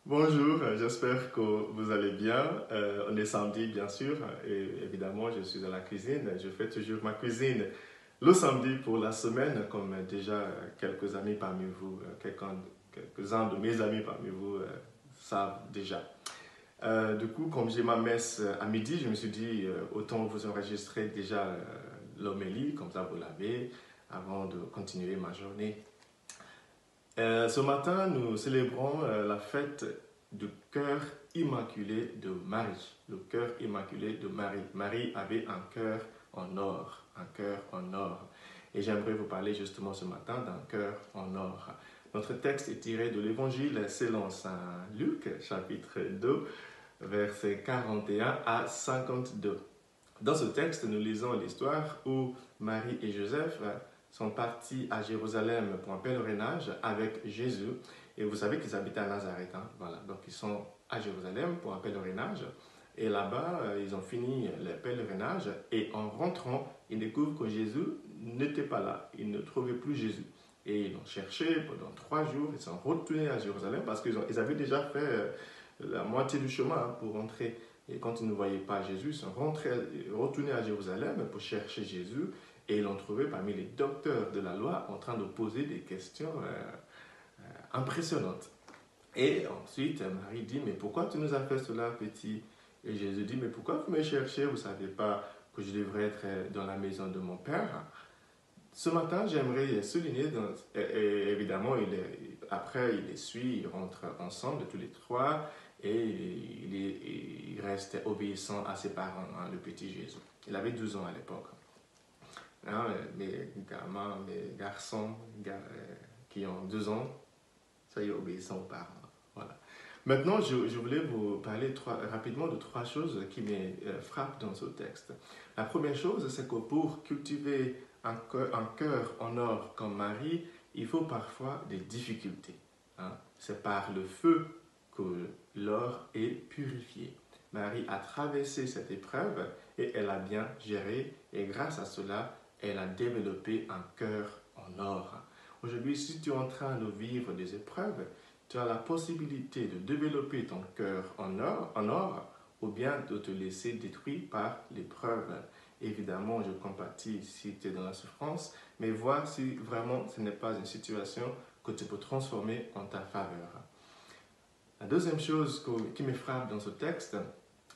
Bonjour, j'espère que vous allez bien. On est samedi, bien sûr, et évidemment, je suis dans la cuisine. Je fais toujours ma cuisine le samedi pour la semaine, comme déjà quelques amis parmi vous, quelques-uns de mes amis parmi vous savent déjà. Du coup, comme j'ai ma messe à midi, je me suis dit, autant vous enregistrer déjà l'homélie, comme ça vous l'avez, avant de continuer ma journée. Ce matin, nous célébrons la fête du cœur immaculé de Marie. Le cœur immaculé de Marie. Marie avait un cœur en or. Un cœur en or. Et j'aimerais vous parler justement ce matin d'un cœur en or. Notre texte est tiré de l'évangile selon saint Luc, chapitre 2, versets 41 à 52. Dans ce texte, nous lisons l'histoire où Marie et Joseph sont partis à Jérusalem pour un pèlerinage avec Jésus. Et vous savez qu'ils habitaient à Nazareth. Voilà. Donc ils sont à Jérusalem pour un pèlerinage. Et là-bas, ils ont fini le pèlerinage. Et en rentrant, ils découvrent que Jésus n'était pas là. Ils ne trouvaient plus Jésus. Et ils l'ont cherché pendant 3 jours. Ils sont retournés à Jérusalem parce qu'ils avaient déjà fait la moitié du chemin pour rentrer. Et quand ils ne voyaient pas Jésus, ils sont retournés à Jérusalem pour chercher Jésus. Et ils l'ont trouvé parmi les docteurs de la loi en train de poser des questions impressionnantes. Et ensuite, Marie dit, mais pourquoi tu nous as fait cela, petit? Et Jésus dit, mais pourquoi vous me cherchez? Vous ne savez pas que je devrais être dans la maison de mon Père? Ce matin, j'aimerais souligner, et évidemment, après il les suit, ils rentrent ensemble tous les trois, et il reste obéissant à ses parents, le petit Jésus. Il avait 12 ans à l'époque. Mes gamins, mes garçons qui ont 2 ans, ça y est, obéissant aux parents. Voilà. Maintenant, je voulais vous parler rapidement de 3 choses qui me frappent dans ce texte. La première chose, c'est que pour cultiver un cœur en or comme Marie, il faut parfois des difficultés. C'est par le feu que l'or est purifié. Marie a traversé cette épreuve et elle a bien géré, et grâce à cela, elle a développé un cœur en or. Aujourd'hui, si tu es en train de vivre des épreuves, tu as la possibilité de développer ton cœur en or ou bien de te laisser détruire par l'épreuve. Évidemment, je compatis si tu es dans la souffrance, mais vois si vraiment ce n'est pas une situation que tu peux transformer en ta faveur. La deuxième chose qui me frappe dans ce texte,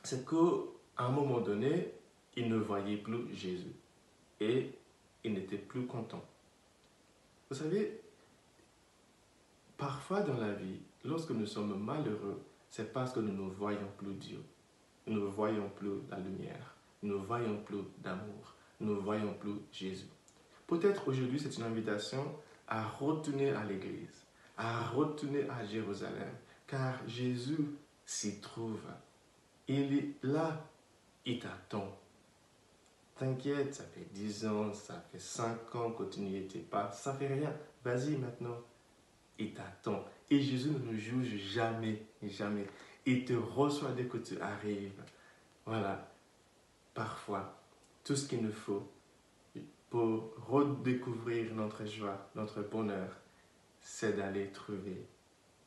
c'est qu'à un moment donné, il ne voyait plus Jésus et il n'était plus content. Vous savez, parfois dans la vie, lorsque nous sommes malheureux, c'est parce que nous ne voyons plus Dieu. Nous ne voyons plus la lumière. Nous ne voyons plus d'amour. Nous ne voyons plus Jésus. Peut-être aujourd'hui, c'est une invitation à retourner à l'église, à retourner à Jérusalem, car Jésus s'y trouve. Il est là, il t'attend. T'inquiète, ça fait 10 ans, ça fait 5 ans que tu n'y étais pas, ça fait rien. Vas-y maintenant. Il t'attend. Et Jésus ne nous juge jamais, jamais. Il te reçoit dès que tu arrives. Voilà. Parfois, tout ce qu'il nous faut pour redécouvrir notre joie, notre bonheur, c'est d'aller trouver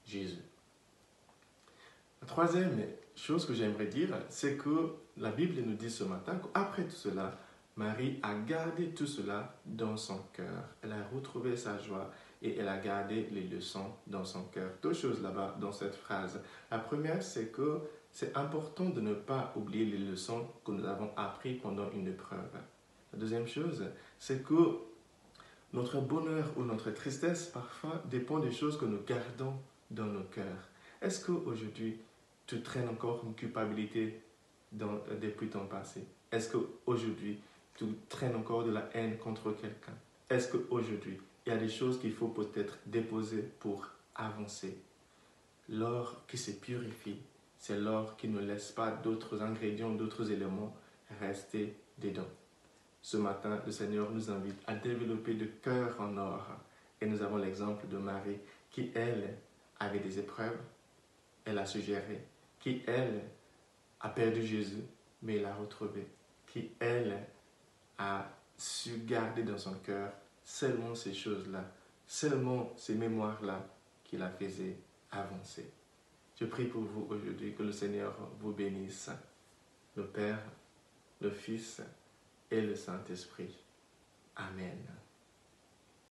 Jésus. La troisième chose que j'aimerais dire, c'est que la Bible nous dit ce matin qu'après tout cela, Marie a gardé tout cela dans son cœur. Elle a retrouvé sa joie et elle a gardé les leçons dans son cœur. 2 choses là-bas dans cette phrase. La première, c'est que c'est important de ne pas oublier les leçons que nous avons apprises pendant une épreuve. La deuxième chose, c'est que notre bonheur ou notre tristesse parfois dépend des choses que nous gardons dans nos cœurs. Est-ce qu'aujourd'hui, tu traînes encore une culpabilité depuis ton passé? Est-ce qu'aujourd'hui, tu traînes encore de la haine contre quelqu'un? Est-ce qu'aujourd'hui, il y a des choses qu'il faut peut-être déposer pour avancer? L'or qui se purifie, c'est l'or qui ne laisse pas d'autres ingrédients, d'autres éléments rester dedans. Ce matin, le Seigneur nous invite à développer de cœur en or. Et nous avons l'exemple de Marie qui, elle, avait des épreuves, elle a su gérer, qui, elle, a perdu Jésus, mais il l'a retrouvé, qui, elle, a su garder dans son cœur seulement ces choses-là, seulement ces mémoires-là qui la faisaient avancer. Je prie pour vous aujourd'hui, que le Seigneur vous bénisse, le Père, le Fils et le Saint-Esprit. Amen.